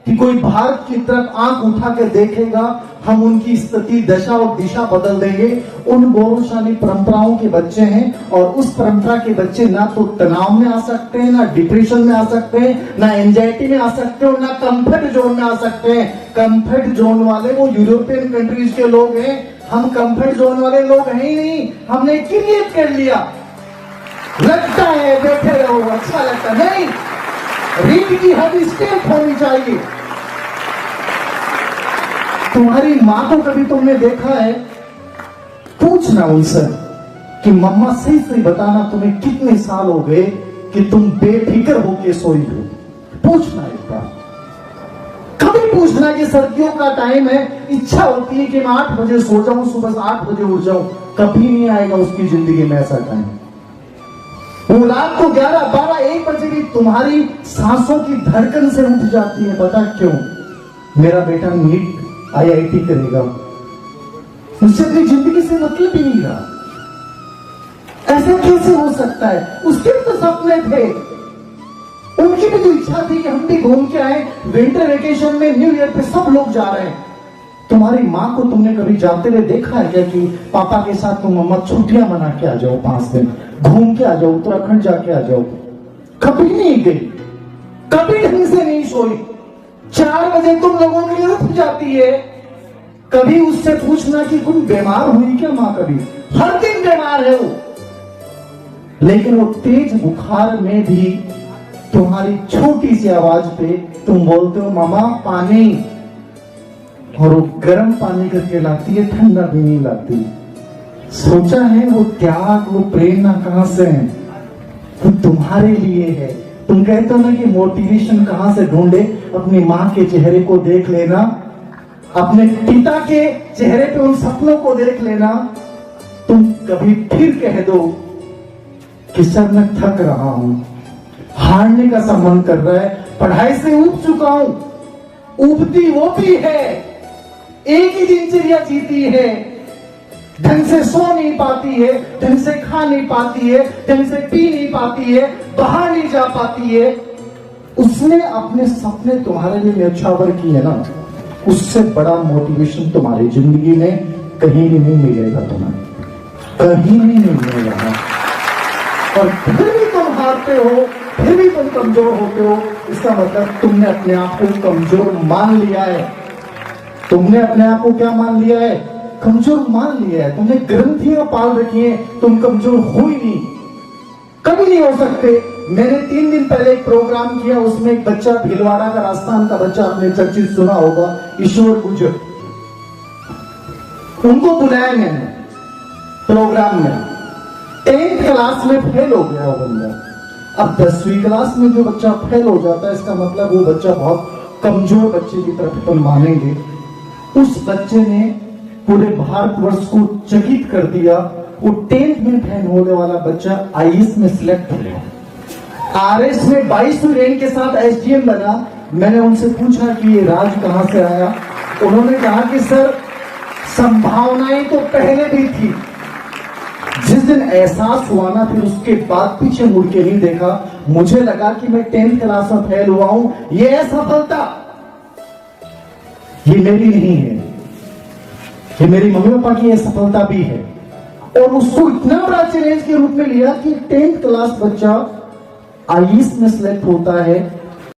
कि कोई भारत की तरफ आंख उठा के देखेगा, हम उनकी स्थिति, दशा और दिशा बदल देंगे। उन गौरवशाली परंपराओं के बच्चे हैं और उस परंपरा के बच्चे ना तो तनाव में आ सकते हैं, ना डिप्रेशन में आ सकते हैं, ना एंजाइटी में आ सकते हैं और ना कंफर्ट जोन में आ सकते हैं। कंफर्ट जोन वाले वो यूरोपियन कंट्रीज के लोग हैं, हम कंफर्ट जोन वाले लोग हैं ही नहीं। हमने क्रिएट कर लिया, लगता है बैठे रहो, अच्छा लगता नहीं। रीड की हद स्टेट होनी चाहिए। तुम्हारी मां को कभी तुमने देखा है? पूछना उनसे कि मम्मा सही सही बताना, तुम्हें कितने साल हो गए कि तुम बेफिक्र होके सोई हो? पूछना एक बार, कभी पूछना कि सर्दियों का टाइम है, इच्छा होती है कि मैं 8 बजे सो जाऊं, सुबह 8 बजे उठ जाऊं। कभी नहीं आएगा उसकी जिंदगी में ऐसा टाइम। वो रात को 11, 12, 1 बजे भी तुम्हारी सांसों की धड़कन से उठ जाती है। पता क्यों? मेरा बेटा नीट IIT करेगा, उससे अपनी जिंदगी से मतलब ही नहीं रहा। ऐसा कैसे हो सकता है? उसके तो सपने थे, उनकी भी तो इच्छा थी कि हम भी घूम के आए। विंटर वेकेशन में, न्यू ईयर पे सब लोग जा रहे हैं। तुम्हारी माँ को तुमने कभी जाते हुए देखा है क्या कि पापा के साथ तुम मम्मा छुट्टियां मना के आ जाओ, 5 दिन घूम के आ जाओ, उत्तराखंड जाके आ जाओ? कभी नहीं गई, कभी ढंग से नहीं सोई। 4 बजे तुम लोगों के लिए उठ जाती है। कभी उससे पूछना कि तुम बीमार हुई क्या माँ? कभी? हर दिन बीमार है वो। लेकिन वो तेज बुखार में भी तुम्हारी छोटी सी आवाज पे तुम बोलते हो मामा पानी, और वो गर्म पानी करके लाती है, ठंडा भी नहीं लाती। सोचा है वो त्याग, वो प्रेरणा कहां से है? वो तुम्हारे लिए है। तुम कहते हो ना कि मोटिवेशन कहां से ढूंढे? अपनी माँ के चेहरे को देख लेना, अपने पिता के चेहरे पे उन सपनों को देख लेना। तुम कभी फिर कह दो कि सर मैं थक रहा हूं, हारने का सा मन कर रहा है, पढ़ाई से ऊब चुका हूं। ऊबती वो भी है, एक ही दिनचर्या जीती है, ढंग से सो नहीं पाती है, ढंग से खा नहीं पाती है, ढंग से पी नहीं पाती है, बाहर नहीं जा पाती है। उसने अपने सपने तुम्हारे लिए न्यौछावर किए ना, उससे बड़ा मोटिवेशन तुम्हारी जिंदगी में कहीं भी नहीं मिलेगा, तुम्हें कहीं भी नहीं मिलेगा। और फिर भी तुम हारते हो, फिर भी तुम कमजोर होते हो। इसका मतलब तुमने अपने आप को कमजोर मान लिया है। तुमने अपने आप को क्या मान लिया है? कमजोर मान लिया है। तुमने ग्रंथियां पाल रखी हैं, तुम कमजोर हो ही नहीं, कभी नहीं हो सकते। मैंने 3 दिन पहले एक प्रोग्राम किया, उसमें एक बच्चा, भीलवाड़ा का, राजस्थान का बच्चा, आपने चर्चित सुना होगा, ईश्वर गुजर, उनको बुलाया मैंने प्रोग्राम में। 10th क्लास में फेल हो गया वो बंदा। अब 10वीं क्लास में जो बच्चा फेल हो जाता है, इसका मतलब वो बच्चा बहुत कमजोर बच्चे की तरफ अपन मानेंगे। उस बच्चे ने पूरे भारतवर्ष को चकित कर दिया। वो 10th में फेल होने वाला बच्चा IAS में सिलेक्ट हो गया, RS में 22वीं रैंक के साथ SDM बना। मैंने उनसे पूछा कि ये राज कहां से आया? उन्होंने कहा कि सर संभावनाएं तो पहले भी थी, जिस दिन एहसास हुआ ना, फिर उसके बाद पीछे मुड़ के नहीं देखा। मुझे लगा कि मैं 10th क्लास में फेल हुआ हूं, ये असफलता, ये मेरी नहीं है, ये मेरी मम्मी पापा की असफलता भी है। और उसको इतना बड़ा चैलेंज के रूप में लिया कि 10th क्लास बच्चा IAS में सिलेक्ट होता है,